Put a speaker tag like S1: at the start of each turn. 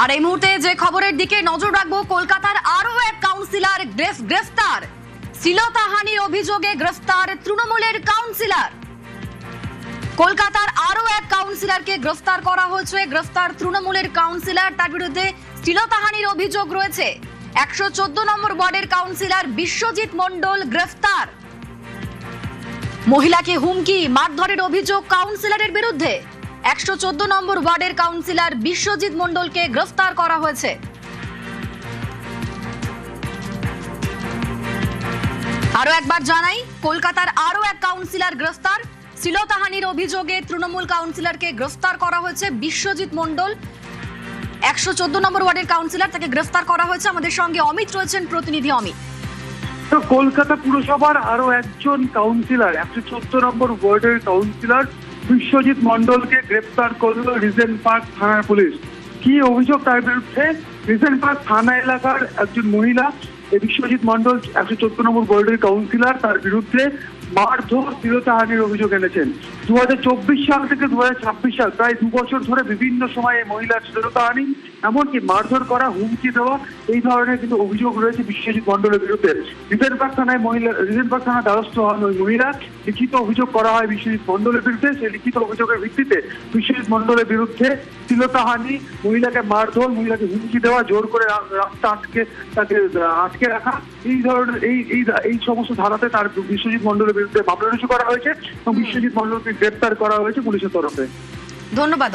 S1: আর এই মুহূর্তে যে খবরের দিকে নজর রাখবো, কলকাতার আরো এক কাউন্সিলর গ্রেফতার। শ্লীলতাহানির অভিযোগে গ্রেফতার তৃণমূলের কাউন্সিলর। কলকাতার আরো এক কাউন্সিলরকে গ্রেফতার করা হয়েছে। গ্রেফতার তৃণমূলের কাউন্সিলর, তার বিরুদ্ধে শ্লীলতাহানির অভিযোগ রয়েছে। 114 নম্বর ওয়ার্ডের কাউন্সিলর বিশ্বজিৎ মণ্ডল গ্রেফতার। মহিলাকে হুমকি মারধরের অভিযোগ কাউন্সিলরের বিরুদ্ধে। 114 নম্বর ওয়ার্ডের কাউন্সিলর বিশ্বজিৎ মণ্ডলকে গ্রেফতার করা হয়েছে। আরো একবার জানাই, কলকাতার আরো এক কাউন্সিলর গ্রেফতার। শ্লীলতাহানির অভিযোগে তৃণমূল কাউন্সিলরকে গ্রেফতার করা হয়েছে। বিশ্বজিৎ মণ্ডল 114 নম্বর ওয়ার্ডের কাউন্সিলর, তাকে গ্রেফতার করা হয়েছে। আমাদের সঙ্গে অমিত রয়েছেন, প্রতিনিধি অমিত।
S2: তো কলকাতা পুরসভার আরো একজন কাউন্সিলর, 114 নম্বর ওয়ার্ডের কাউন্সিলর বিশ্বজিৎ মণ্ডলকে গ্রেফতার করলো রিজেন্ট পার্ক থানার পুলিশ। কি অভিযোগ তার বিরুদ্ধে? রিজেন্ট পার্ক থানা এলাকার একজন মহিলা, এই বিশ্বজিৎ মণ্ডল 114 নম্বর ওয়ার্ডের কাউন্সিলর, তার বিরুদ্ধে মারধর শ্লীলতাহানির অভিযোগ এনেছেন। 2024 সাল থেকে 2026 সাল, প্রায় 2 বছর ধরে বিভিন্ন সময়ে মহিলার শ্লীলতাহানি, এমনকি মারধর করা, হুমকি দেওয়া, এই ধরনের কিন্তু অভিযোগ রয়েছে বিশ্বজিৎ মণ্ডলের বিরুদ্ধে। রিজেন্ট পার্ক থানার দ্বারস্থ হন ওই মহিলা। লিখিত অভিযোগ করা হয় বিশ্বজিৎ মণ্ডলের বিরুদ্ধে। সেই লিখিত অভিযোগের ভিত্তিতে বিশ্বজিৎ মণ্ডলের বিরুদ্ধে শ্লীলতাহানি, মহিলাকে মারধর, মহিলাকে হুমকি দেওয়া, জোর করে রাস্তা তাকে আটকে রাখা, এই ধরনের এই সমস্ত ধারাতে তার বিশ্বজিৎ মণ্ডলের বিরুদ্ধে মামলা রুজু করা হয়েছে এবং বিশ্বজিৎ মণ্ডলকে গ্রেপ্তার করা হয়েছে পুলিশের তরফে।
S1: ধন্যবাদ।